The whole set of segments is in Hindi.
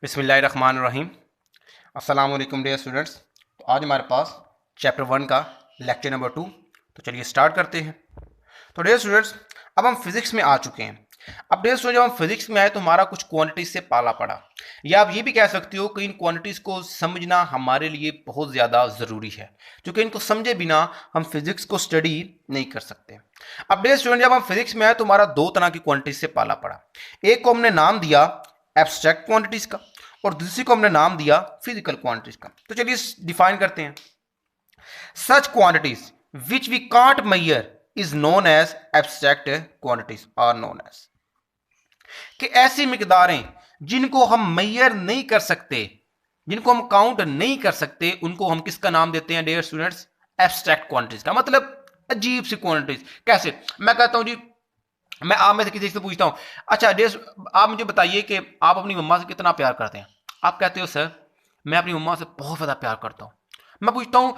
बिस्मिल्लाहिर्रहमानिर्रहीम। अस्सलाम वालेकुम डियर स्टूडेंट्स। तो आज हमारे पास चैप्टर 1 का लेक्चर नंबर 2। तो चलिए स्टार्ट करते हैं। तो डियर स्टूडेंट्स, अब हम फिजिक्स में आ चुके हैं। अब डियर स्टूडेंट, जब हम फिजिक्स में आए तो हमारा कुछ क्वांटिटीज से पाला पड़ा, या आप ये भी कह सकते हो कि इन क्वांटिटीज को समझना हमारे लिए बहुत ज़्यादा ज़रूरी है, क्योंकि इनको समझे बिना हम फिजिक्स को स्टडी नहीं कर सकते। अब डियर स्टूडेंट, जब हम फिजिक्स में आए तो हमारा दो तरह की क्वांटिटीज से पाला पड़ा। एक को हमने नाम दिया एब्स्ट्रैक्ट क्वांटिटीज का, और दूसरी को हमने नाम दिया फिजिकल क्वांटिटीज का। तो चलिए डिफाइन करते हैं। Such quantities which we can't measure is known as abstract quantities are known as, कि ऐसी मिकदारें जिनको हम मेजर नहीं कर सकते, जिनको हम काउंट नहीं कर सकते, उनको हम किसका नाम देते हैं डियर स्टूडेंट्स? एब्स्ट्रैक्ट क्वांटिटीज का। मतलब अजीब सी क्वांटिटीज। कैसे? मैं कहता हूं जी, मैं आप में से किसी से पूछता हूं, अच्छा डियर, आप मुझे बताइए कि आप अपनी मम्मा से कितना प्यार करते हैं। आप कहते हो सर मैं अपनी मम्मा से बहुत ज़्यादा प्यार करता हूं। मैं पूछता हूं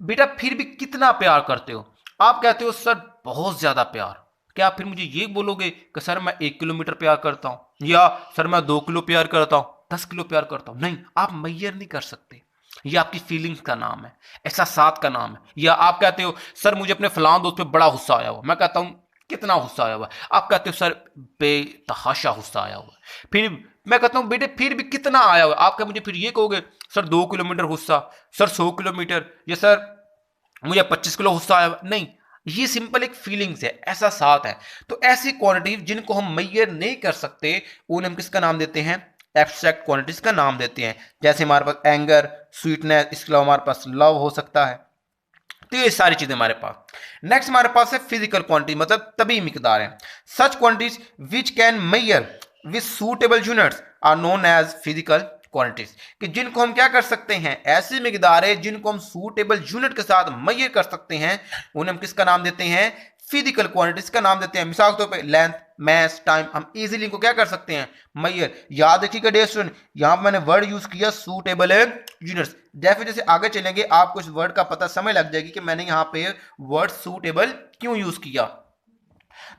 बेटा फिर भी कितना प्यार करते हो? आप कहते हो सर बहुत ज़्यादा प्यार। क्या आप फिर मुझे ये बोलोगे कि सर मैं 1 किलोमीटर प्यार करता हूं, या सर मैं 2 किलो प्यार करता हूं, 10 किलो प्यार करता हूं? नहीं, आप मेजर नहीं कर सकते। ये आपकी फीलिंग्स का नाम है, एहसासात का नाम है। या आप कहते हो सर मुझे अपने फलां दोस्त पे बड़ा गुस्सा आया हुआ। मैं कहता हूं कितना गुस्सा आया हुआ? आप कहते हो सर बेतहाशा गुस्सा आया हुआ। फिर मैं कहता हूं बेटे फिर भी कितना आया हुआ? आप क्या मुझे फिर ये कहोगे सर 2 किलोमीटर गुस्सा, सर 100 किलोमीटर, या सर मुझे 25 किलो गुस्सा आया हुआ? नहीं, ये सिंपल एक फीलिंग्स है, एहसासात है। तो ऐसी क्वांटिटीज जिनको हम मेजर नहीं कर सकते, उन्हें हम किसका नाम देते हैं? एब्स्ट्रैक्ट क्वांटिटीज का नाम देते हैं। जैसे हमारे पास एंगर, स्वीटनेस, इसके अलावा हमारे पास लव हो सकता है। तो ये सारी चीजें हमारे पास। नेक्स्ट हमारे पास है फिजिकल क्वांटिटी, मतलब तभी मिकदार है। Such quantities which can measure with suitable units are known as physical quantities, कि जिनको हम क्या कर सकते हैं, ऐसी मिकदारें जिनको हम सूटेबल यूनिट के साथ मेजर कर सकते हैं, उन्हें हम किसका नाम देते हैं? फिजिकल क्वांटिटीज का नाम देते हैं। मिसाल के तौर पे लेंथ, मैस, टाइम, हम इजीली इनको क्या कर सकते हैं? मेजर। याद रखिएगा डियर स्टूडेंट, यहां पर मैंने वर्ड यूज किया सूटेबल यूनिट्स। जैसे जैसे आगे चलेंगे आपको इस वर्ड का पता समझ लग जाएगी कि मैंने यहां पे वर्ड सूटेबल क्यों यूज किया।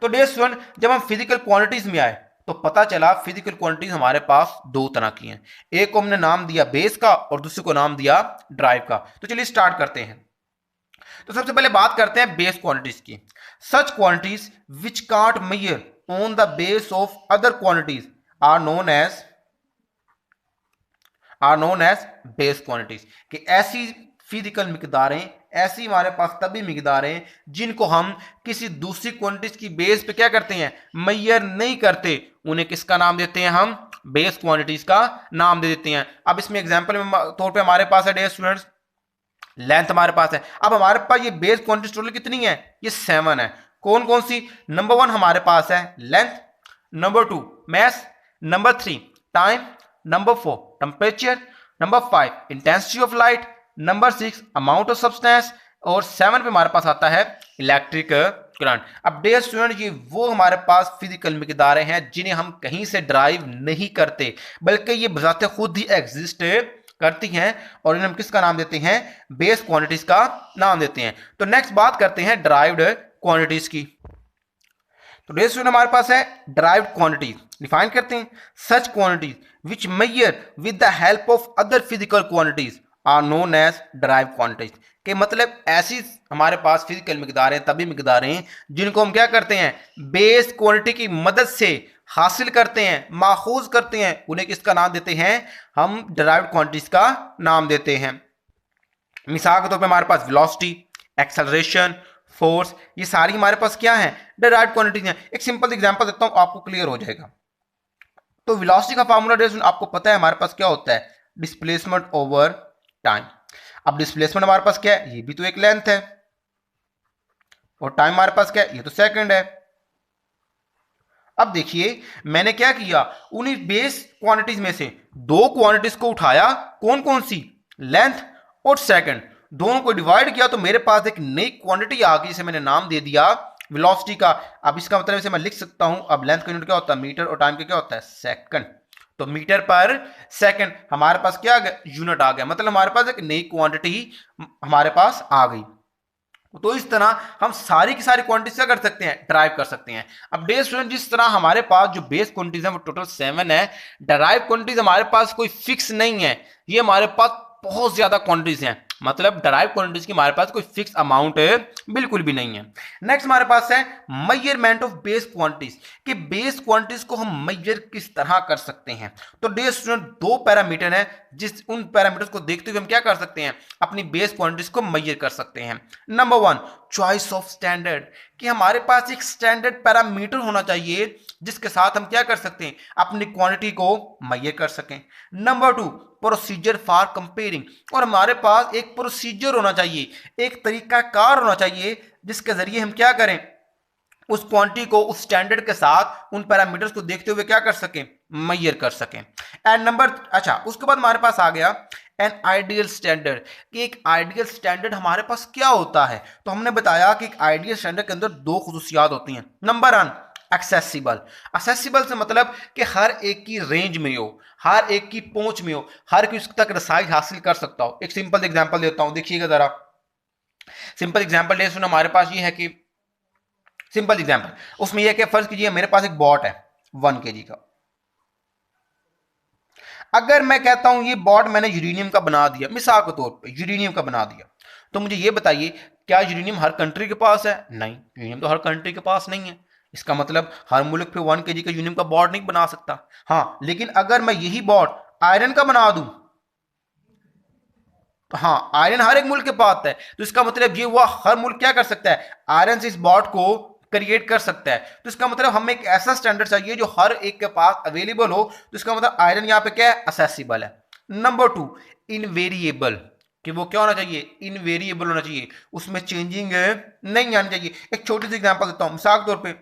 तो डियर स्टूडेंट, जब हम फिजिकल क्वांटिटीज में आए तो पता चला फिजिकल क्वांटिटीज हमारे पास दो तरह की हैं। एक को हमने नाम दिया बेस का और दूसरे को नाम दिया ड्राइव का। तो चलिए स्टार्ट करते हैं। तो सबसे पहले बात करते हैं बेस क्वांटिटीज की। Such quantities which can't measure on the base of other quantities are known as base quantities, कि ऐसी फिजिकल मिकदारें, ऐसी हमारे पास तभी मिकदारें जिनको हम किसी दूसरी क्वांटिटीज की बेस पे क्या करते हैं? मेजर नहीं करते, उन्हें किसका नाम देते हैं? हम बेस क्वांटिटीज का नाम दे देते हैं। अब इसमें एग्जांपल में तौर पे हमारे पास है डियर स्टूडेंट्स, लेंथ हमारे पास है। अब हमारे पास ये बेस क्वांटिटी टोटल कितनी है? ये 7 है। कौन कौन सी? नंबर 1 हमारे पास है length, number 2 mass, number 3 time, number 4 temperature, number 5 intensity of light, number 6 amount of substance, और 7 पे हमारे पास आता है इलेक्ट्रिक करंट। अब डियर स्टूडेंट, ये वो हमारे पास फिजिकल मिकदारें हैं जिन्हें हम कहीं से ड्राइव नहीं करते, बल्कि ये बजाते खुद ही एग्जिस्ट करती हैं, और इन्हें हम किसका नाम देते हैं? बेस क्वांटिटीज का नाम देते हैं। तो नेक्स्ट बात करते हैं ड्राइव्ड क्वांटिटीज की। तो डियर स्टूडेंट, हमारे पास है ड्राइव्ड क्वांटिटीज। डिफाइन करते हैं। Such quantities which measure with the help of other physical quantities are known as derived quantities, के मतलब ऐसी हमारे पास फिजिकल मिकदारें, तभी मिकदारें जिनको हम क्या करते हैं? बेस क्वांटिटी की मदद से हासिल करते हैं, माखूज करते हैं, उन्हें किसका नाम देते हैं? हम ड्राइव्ड क्वांटिटीज का नाम देते हैं। मिसाल के तौर पे हमारे पास वेलोसिटी, एक्सेलरेशन, फोर्स, ये सारी हमारे पास क्या है? डिराइव्ड क्वांटिटीज हैं। एक सिंपल एग्जांपल देता हूं, आपको क्लियर हो जाएगा। तो वेलोसिटी का फार्मूला आपको पता है हमारे पास क्या होता है? Displacement over time. अब डिस्प्लेसमेंट हमारे पास क्या है? ये भी तो एक लेंथ है, और टाइम हमारे पास क्या है? ये तो सेकंड है। अब देखिए मैंने क्या किया, उन्हीं बेस क्वांटिटीज में से दो क्वांटिटीज को उठाया। कौन कौन सी? लेंथ और सेकंड। दोनों को डिवाइड किया तो मेरे पास एक नई क्वांटिटी आ गई, जिसे मैंने नाम दे दिया वेलोसिटी का। अब इसका मतलब इसे मैं लिख सकता हूं, अब लेंथ का यूनिट क्या होता है? मीटर, और टाइम का क्या होता है? सेकंड। तो मीटर पर सेकंड हमारे पास क्या आ गया? यूनिट आ गया। मतलब हमारे पास एक नई क्वांटिटी हमारे पास आ गई। तो इस तरह हम सारी की सारी क्वांटिटीज क्या कर सकते हैं, ड्राइव कर सकते हैं। अब डियर स्टूडेंट, जिस तरह हमारे पास जो बेस क्वांटिटीज है वो टोटल 7 है, ड्राइव क्वांटिटीज हमारे पास कोई फिक्स नहीं है, ये हमारे पास बहुत ज्यादा क्वांटिटीज हैं, मतलब ड्राइव क्वांटिटीज की हमारे पास कोई फिक्स अमाउंट बिल्कुल भी नहीं है। नेक्स्ट हमारे पास है मेजरमेंट ऑफ बेस क्वांटिटीज, कि बेस क्वांटिटीज को हम मेजर किस तरह कर सकते हैं। तो डियर स्टूडेंट, दो पैरामीटर है, जिस उन पैरामीटर्स को देखते हुए हम क्या कर सकते हैं, अपनी बेस क्वांटिटीज को मेजर कर सकते हैं। नंबर 1, चॉइस ऑफ स्टैंडर्ड, कि हमारे पास एक स्टैंडर्ड पैरामीटर होना चाहिए जिसके साथ हम क्या कर सकते हैं, अपनी क्वांटिटी को मेजर कर सकें। नंबर 2, प्रोसीजर फॉर कंपेयरिंग, और हमारे पास एक प्रोसीजर होना चाहिए, एक तरीकाकार होना चाहिए जिसके जरिए हम क्या करें, उस क्वांटिटी को उस स्टैंडर्ड के साथ उन पैरामीटर्स को देखते हुए क्या कर सकें, मेजर कर सकें। एंड नंबर, अच्छा उसके बाद हमारे पास आ गया एन आइडियल स्टैंडर्ड, कि एक आइडियल स्टैंडर्ड हमारे पास क्या होता है। तो हमने बताया कि एक आइडियल स्टैंडर्ड के अंदर दो खुसूसियात होती हैं। Number 1, accessible. एक्सेसिबल से मतलब कि हर एक की रेंज में हो, हर एक की पहुंच में हो, हर कोई उसक तक रसाई हासिल कर सकता हो। एक सिंपल एग्जांपल देता हूं, देखिएगा जरा। सिंपल एग्जांपल ले सुनो, हमारे पास ये है कि सिंपल एग्जांपल उसमें यह कि फर्ज कीजिए मेरे पास एक बॉट है 1 kg का। अगर मैं कहता हूं ये बॉट मैंने यूरेनियम का बना दिया, मिसाल के तौर पे यूरेनियम का बना दिया, तो मुझे ये बताइए क्या यूरेनियम हर कंट्री के पास है? नहीं, यूरेनियम तो हर कंट्री के पास नहीं है। इसका मतलब हर मुल्क पे 1 kg का यूरेनियम का बॉट नहीं बना सकता। हाँ, लेकिन अगर मैं यही बॉट आयरन का बना दूं, तो हाँ आयरन हर एक मुल्क के पास है, तो इसका मतलब ये हुआ हर मुल्क क्या कर सकता है, आयरन से इस बॉट को क्रिएट कर सकता है। तो इसका मतलब हमें एक ऐसा स्टैंडर्ड चाहिए जो हर एक के पास अवेलेबल हो। तो इसका मतलब आयरन यहां पे क्या है, असेसिबल है। नंबर 2, इनवेरिएबल, कि वो क्या होना चाहिए, इनवेरिएबल होना चाहिए, उसमें चेंजिंग नहीं आनी चाहिए। एक छोटी सी एग्जांपल देता हूं, मिसाल के तौर पे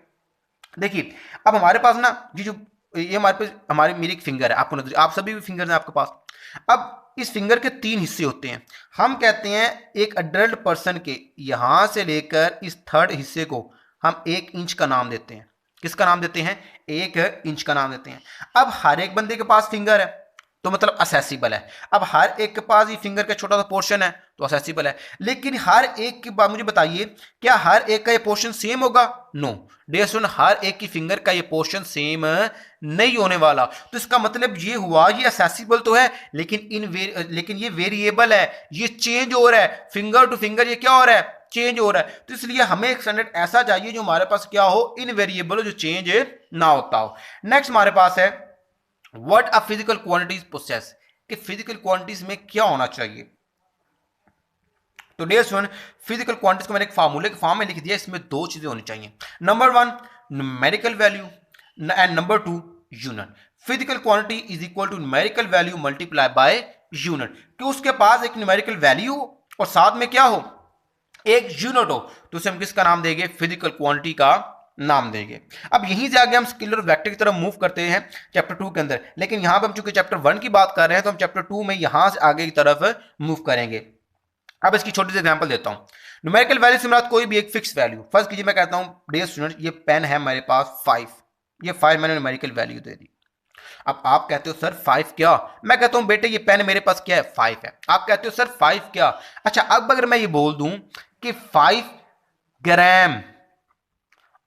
देखिए, अब हमारे पास ना ये हमारे पास हमारी मेरी एक फिंगर है, आपको नजर, आप सभी भी फिंगर है आपके पास। अब इस फिंगर के 3 हिस्से होते हैं। हम कहते हैं एक अडल्ट पर्सन के यहां से लेकर इस थर्ड हिस्से को हम 1 इंच का नाम देते हैं। किसका नाम देते हैं, 1 इंच का नाम देते हैं। अब हर एक बंदे के पास फिंगर है, तो मतलब असेसिबल है। अब हर एक के पास ये फिंगर का छोटा सा पोर्शन है, तो असेसिबल है। लेकिन हर एक के बाद मुझे बताइए, क्या हर एक का ये पोर्शन सेम होगा? नो डियर स्टूडेंट, हर एक की फिंगर का ये पोर्शन सेम नहीं होने वाला। तो इसका मतलब ये हुआ, ये असेसिबल तो है लेकिन ये वेरिएबल है, ये चेंज हो रहा है, फिंगर टू फिंगर ये क्या हो रहा है, चेंज हो रहा है। तो इसलिए हमें एक स्टैंडर्ड ऐसा चाहिए जो हमारे पास क्या हो, इनवेरिएबल हो, जो चेंज ना होता हो। नेक्स्ट हमारे पास है what a physical quantities possess, कि फिजिकल क्वांटिटीज में क्या होना चाहिए। तो डियर स्टूडेंट, फिजिकल क्वांटिटीज को मैंने एक फार्मूले के फॉर्म में लिख दिया, इसमें 2 चीजें होनी चाहिए। Number 1, numerical value, and number 2, unit. Physical quantity is equal to numerical value multiply by unit, कि उसके पास एक न्यूमेरिकल वैल्यू और साथ में क्या हो, एक यूनिट हो, तो उसे हम किसका नाम देंगे, फिजिकल क्वांटिटी का नाम देंगे। अब यहीं से आगे हम स्केलर वेक्टर की तरफ मूव करते हैं चैप्टर 2 के अंदर, लेकिन यहां पर हम चूंकि चैप्टर 1 की बात कर रहे हैं, तो हम चैप्टर 2 में यहां से आगे की तरफ मूव करेंगे। अब इसकी छोटी सी एग्जांपल देता हूं। न्यूमेरिकल वैल्यू से मुराद कोई भी एक फिक्स वैल्यू, फर्स्ट कीजिए मैं कहता हूं डियर स्टूडेंट ये पेन है मेरे पास 5, ये 5 मैंने न्यूमेरिकल वैल्यू दे दी। अब आप कहते हो सर 5 क्या, मैं कहता हूं बेटे ये पेन मेरे पास क्या है, 5 है। आप कहते हो सर 5 क्या, अच्छा अब अगर मैं ये बोल दूं कि 5 ग्राम,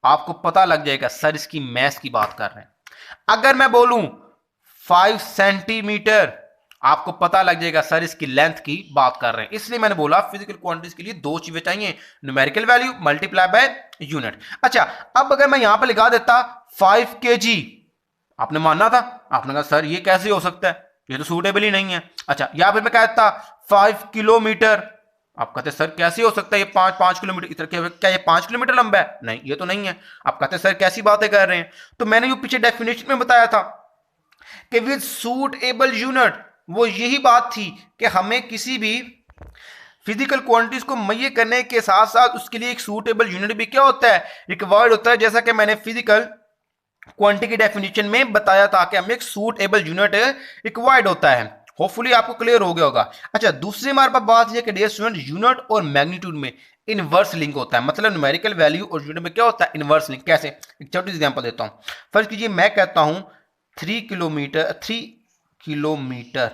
आपको पता लग जाएगा सर इसकी मैथ की बात कर रहे हैं। अगर मैं बोलूं 5 सेंटीमीटर, आपको पता लग जाएगा सर इसकी लेंथ की बात कर रहे हैं। इसलिए मैंने बोला फिजिकल क्वांटिटीज के लिए 2 चीजें चाहिए, numerical value multiply by unit. अच्छा अब अगर मैं यहां पर लिखा देता 5 kg, आपने मानना था, आपने कहा सर ये कैसे हो सकता है, ये तो सूटेबल ही नहीं है। अच्छा या फिर मैं कहता 5 किलोमीटर, आप कहते सर कैसे हो सकता है ये 5 किलोमीटर, इधर क्या ये 5 किलोमीटर लंबा है, नहीं ये तो नहीं है। आप कहते सर कैसी बातें कर रहे हैं। तो मैंने जो पीछे डेफिनेशन में बताया था कि विद सूटेबल यूनिट, वो यही बात थी कि हमें किसी भी फिजिकल क्वांटिटीज को मेजर करने के साथ साथ उसके लिए एक सूटेबल यूनिट भी क्या होता है, रिक्वायर्ड होता है। जैसा कि मैंने फिजिकल क्वांटिटी की डेफिनेशन में बताया था कि हमें एक सूटेबल यूनिट रिक्वायर्ड होता है। होपफुली आपको क्लियर हो गया होगा। अच्छा दूसरी हमारे पास बात यह कि डियर स्टूडेंट यूनिट और मैग्नीट्यूड में इनवर्स लिंक होता है, मतलब न्यूमेरिकल वैल्यू और यूनिट में क्या होता है, इनवर्स लिंक। कैसे, एक छोटी सी एग्जांपल देता हूं। फर्स्ट कीजिए मैं कहता हूं 3 किलोमीटर,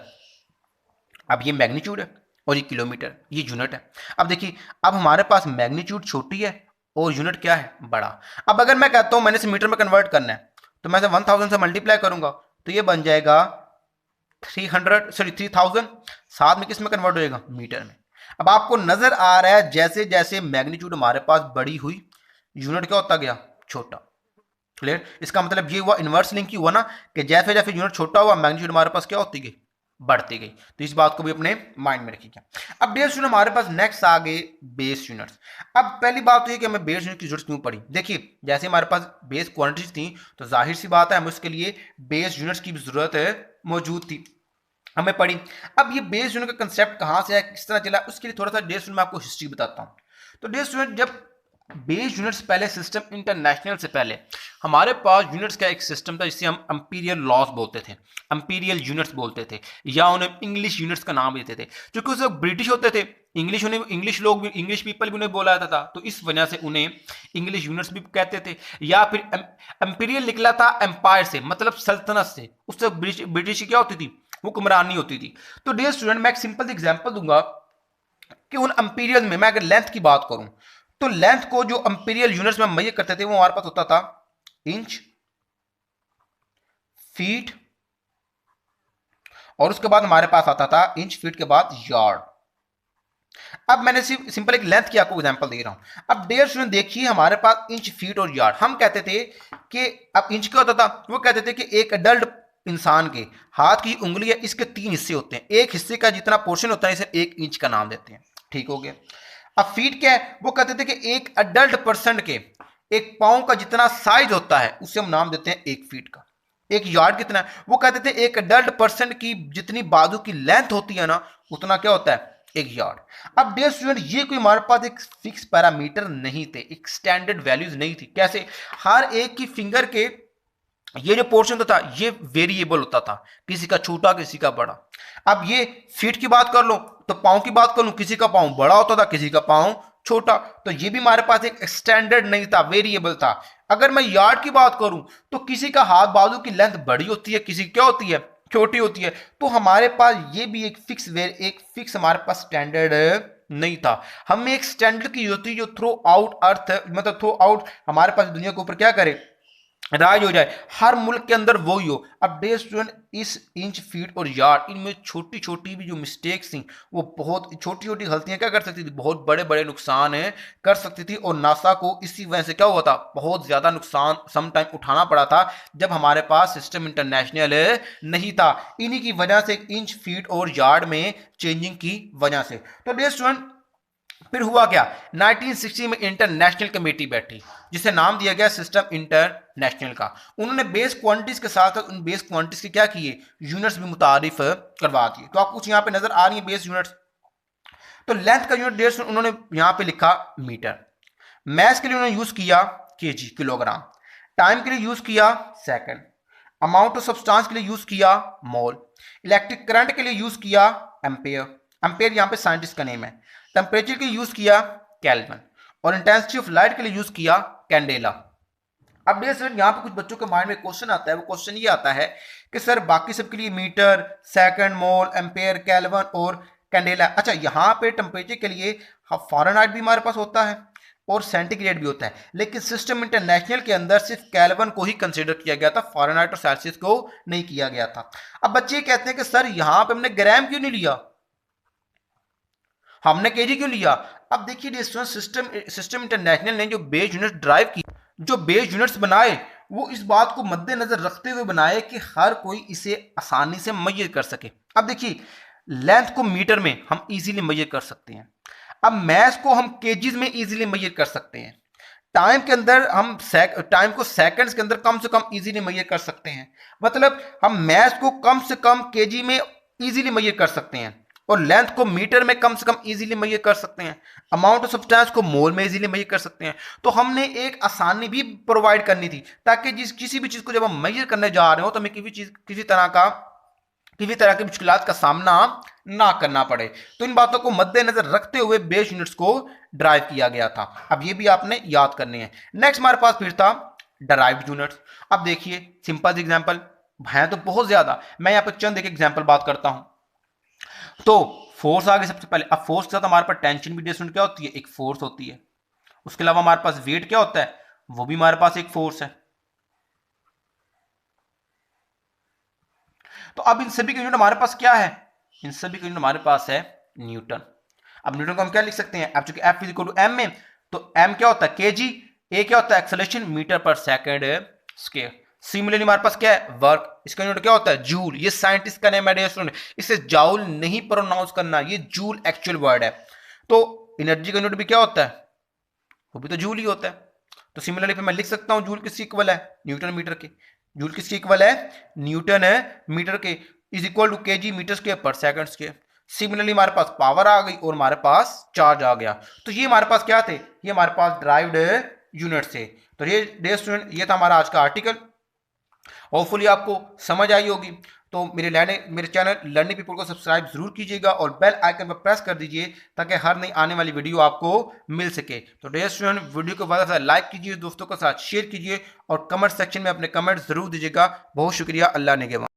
अब ये मैग्नीट्यूड है और ये किलोमीटर, ये यूनिट है। अब देखिए, अब हमारे पास मैग्नीट्यूड छोटी है और यूनिट क्या है, बड़ा। अब अगर मैं कहता हूं मैंने इसे मीटर में कन्वर्ट करना है, तो मैं 1000 से मल्टीप्लाई करूंगा तो ये बन जाएगा 3000, साथ में किस में कन्वर्ट हो जाएगा, मीटर में। अब आपको नजर आ रहा है जैसे जैसे मैग्नीट्यूड हमारे पास बड़ी हुई, यूनिट क्या होता गया, छोटा। क्लियर? इसका मतलब ये हुआ, इनवर्स लिंक ही हुआ ना, कि जैसे जैसे यूनिट छोटा हुआ मैग्नीट्यूड हमारे पास क्या होती गई, बढ़ती गई। तो इस बात को भी अपने माइंड में रखिएगा। अब बेस यूनिट हमारे पास नेक्स्ट आ गए बेस यूनिट्स। अब पहली बात तो ये कि हमें बेस यूनिट की जरूरत क्यों पड़ी। देखिए, जैसे हमारे पास बेस क्वांटिटीज थी तो जाहिर सी बात है हमें उसके लिए बेस यूनिट्स की भी जरूरत मौजूद थी, हमें पड़ी। अब ये बेस यूनिट का कंसेप्ट कहां से है, किस तरह चला, उसके लिए थोड़ा सा बेस यूनिट में आपको हिस्ट्री बताता हूं। तो बेस यूनिट, जब बेस यूनिट्स पहले सिस्टम इंटरनेशनल से पहले हमारे पास यूनिट्स का एक सिस्टम था जिसे हम इंपीरियल लॉस बोलते थे, इंपीरियल यूनिट्स बोलते थे, या उन्हें इंग्लिश यूनिट्स का नाम देते थे। क्योंकि उस वक्त ब्रिटिश होते थे, इंग्लिश लोग भी, इंग्लिश पीपल भी उन्हें बोला जाता था, तो इस वजह से उन्हें इंग्लिश यूनिट्स भी कहते थे। या फिर इंपीरियल निकला था एम्पायर से, मतलब सल्तनत से। उस वक्त ब्रिटिश की क्या होती थी, हुक्मरानी होती थी। तो डियर स्टूडेंट, मैं एक सिंपल एग्जांपल दूंगा कि उन इंपीरियल में मैं अगर लेंथ की बात करूं तो लेंथ को जो इंपीरियल यूनिट्स में मेजर करते थे वो हमारे पास होता था इंच, फीट, और उसके बाद हमारे पास आता था इंच, फीट के बाद यार्ड। अब मैंने सिंपल एक लेंथ की आपको एग्जांपल दे रहा हूं। अब डियर स्टूडेंट देखिए, हमारे पास इंच, फीट और यार्ड, हम कहते थे कि, अब इंच क्या होता था, वो कहते थे कि एक अडल्ट इंसान के हाथ की उंगली है, इसके 3 हिस्से होते हैं, एक हिस्से का जितना पोर्शन होता है इसे 1 इंच का नाम देते हैं। ठीक हो गया। अब फीट क्या है, वो कहते थे कि एक अडल्ट पर्सन के एक पांव का जितना साइज होता है उसे हम नाम देते हैं 1 फीट का। एक यार्ड कितना है, वो कहते थे एक अडल्ट पर्सन की जितनी बाजू की लेंथ होती है ना, उतना क्या होता है, 1 यार्ड। अब डियर स्टूडेंट, ये कोई हमारे पास एक फिक्स पैरामीटर नहीं थे, एक स्टैंडर्ड वैल्यूज नहीं थी। कैसे, हर एक की फिंगर के ये जो पोर्शन होता था ये वेरिएबल होता था, किसी का छोटा किसी का बड़ा। अब ये फीट की बात कर लो तो पांव की बात कर लो, किसी का पांव बड़ा होता था, किसी का पांव छोटा। तो ये भी हमारे पास एक स्टैंडर्ड नहीं था, वेरिएबल था। अगर मैं यार्ड की बात करूं तो किसी का हाथ बाजू की लेंथ बड़ी होती है, किसी की क्या होती है, छोटी होती है। तो हमारे पास ये भी एक फिक्स हमारे पास स्टैंडर्ड नहीं था। हमें एक स्टैंडर्ड की होती है जो थ्रू आउट अर्थ, मतलब थ्रू आउट हमारे पास दुनिया के ऊपर क्या करे, राज हो जाए, हर मुल्क के अंदर वो ही हो। अब डे स्टूडेंट, इस इंच, फीट और यार्ड, इनमें छोटी छोटी भी जो मिस्टेक्स थी, वो बहुत छोटी छोटी गलतियां क्या कर सकती थी, बहुत बड़े बड़े नुकसान है कर सकती थी। और नासा को इसी वजह से क्या हुआ था, बहुत ज्यादा नुकसान सम टाइम उठाना पड़ा था जब हमारे पास सिस्टम इंटरनेशनल नहीं था, इन्हीं की वजह से, इंच, फीट और यार्ड में चेंजिंग की वजह से। तो डे स्टूडेंट, फिर हुआ क्या, 1960 में इंटरनेशनल कमेटी बैठी जिसे नाम दिया गया सिस्टम इंटरनेशनल का। उन्होंने बेस क्वांटिटीज के साथ उन बेस क्वांटिटीज के क्या किए, यूनिट्स भी मुतारिफ करवा दिए। तो आपको कुछ यहां पे नजर आ रही है बेस यूनिट्स। तो लेंथ का यूनिट डेढ़ उन्होंने यहां पे लिखा मीटर, मैस के लिए उन्होंने यूज किया केजी, किलोग्राम, टाइम के लिए यूज किया सेकंड, अमाउंट ऑफ सब्सटेंस के लिए यूज किया मोल, इलेक्ट्रिक करंट के लिए यूज किया एम्पेयर, एम्पेयर यहां पे साइंटिस्ट का नेम है, टेम्परेचर के लिए यूज किया केल्विन, और इंटेंसिटी ऑफ लाइट के लिए यूज किया कैंडेला। अब देखिए सर, यहाँ पे कुछ बच्चों के माइंड में क्वेश्चन आता है, वो क्वेश्चन ये आता है कि सर बाकी सबके लिए मीटर, सेकंड, मोल, एम्पेयर, केल्विन और कैंडेला, अच्छा यहाँ पे टेम्परेचर के लिए फ़ारेनहाइट भी हमारे पास होता है और सेंटीग्रेड भी होता है, लेकिन सिस्टम इंटरनेशनल के अंदर सिर्फ केल्विन को ही कंसीडर किया गया था, फ़ारेनहाइट और सेल्सियस को नहीं किया गया था। अब बच्चे कहते हैं कि सर यहाँ पे हमने ग्राम क्यों नहीं लिया, हमने केजी क्यों लिया। अब देखिए सिस्टम इंटरनेशनल ने जो बेस यूनिट ड्राइव की, जो बेस यूनिट्स बनाए, वो इस बात को मद्देनजर रखते हुए बनाए कि हर कोई इसे आसानी से मेजर कर सके। अब देखिए, लेंथ को मीटर में हम इजीली मेजर कर सकते हैं, अब मैस को हम केजीज में इजीली मेजर कर सकते हैं, टाइम के अंदर हम टाइम को सेकंड्स के अंदर कम से कम इजीली मेजर कर सकते हैं, मतलब हम मैस को कम से कम केजी में इजीली मेजर कर सकते हैं, और लेंथ को मीटर में कम से कम इजीली मेजर कर सकते हैं, अमाउंट ऑफ सब्सटेंस को मोल में इजीली मेजर कर सकते हैं। तो हमने एक आसानी भी प्रोवाइड करनी थी ताकि किसी भी चीज को जब हम मेजर करने जा रहे हो तो हमें किसी तरह की मुश्किलात का सामना ना करना पड़े। तो इन बातों को मद्देनजर रखते हुए बेस यूनिट्स को ड्राइव किया गया था। अब ये भी आपने याद करने हैं। नेक्स्ट हमारे पास फिर था डराइव्ड यूनिट्स। अब देखिए, सिंपल एग्जांपल हैं तो बहुत ज्यादा, मैं यहाँ पर चंद एक एग्जांपल बात करता हूं। तो फोर्स आ गई सबसे पहले। अब फोर्स के साथ हमारे पास टेंशन भी डिस्टेंस क्या होती है, एक फोर्स होती है। उसके अलावा हमारे पास वेट क्या होता है, वो भी हमारे पास एक फोर्स है। तो अब इन सभी का यूनिट हमारे पास क्या है, इन सभी का यूनिट हमारे पास है न्यूटन। अब न्यूटन को हम क्या लिख सकते हैं, अब चूंकि F is equal to m में, तो एम क्या होता है केजी, ए क्या होता है एक्सेलरेशन मीटर पर सेकंड स्क्वायर। सिमिलरली हमारे पास क्या है वर्क, इसका यूनिट क्या होता है जूल। ये साइंटिस्ट का नेम है डियर स्टूडेंट, इसे जाउल नहीं प्रोनाउंस करना, ये जूल एक्चुअल वर्ड है। तो एनर्जी का यूनिट भी क्या होता है, वो भी तो जूल ही होता है। तो सिमिलरली फिर मैं लिख सकता हूं जूल किसकी इक्वल है, न्यूटन मीटर के। जूल किसकी इक्वल है, न्यूटन है मीटर के, is equal to kg metre square पर सेकंड स्क्वायर। सिमिलरली हमारे पास पावर आ गई और हमारे पास चार्ज आ गया। तो ये हमारे पास क्या थे, ये हमारे पास ड्राइव्ड यूनिट थे। तो ये डियर स्टूडेंट ये था हमारा आज का आर्टिकल। होपफुली आपको समझ आई होगी। तो मेरे चैनल लर्निंग पीपल को सब्सक्राइब जरूर कीजिएगा और बेल आइकन पर प्रेस कर दीजिए ताकि हर नई आने वाली वीडियो आपको मिल सके। तो डियर स्टूडेंट वीडियो को ज़्यादा से लाइक कीजिए, दोस्तों के साथ शेयर कीजिए और कमेंट सेक्शन में अपने कमेंट जरूर दीजिएगा। बहुत शुक्रिया, अल्लाह निगहबान।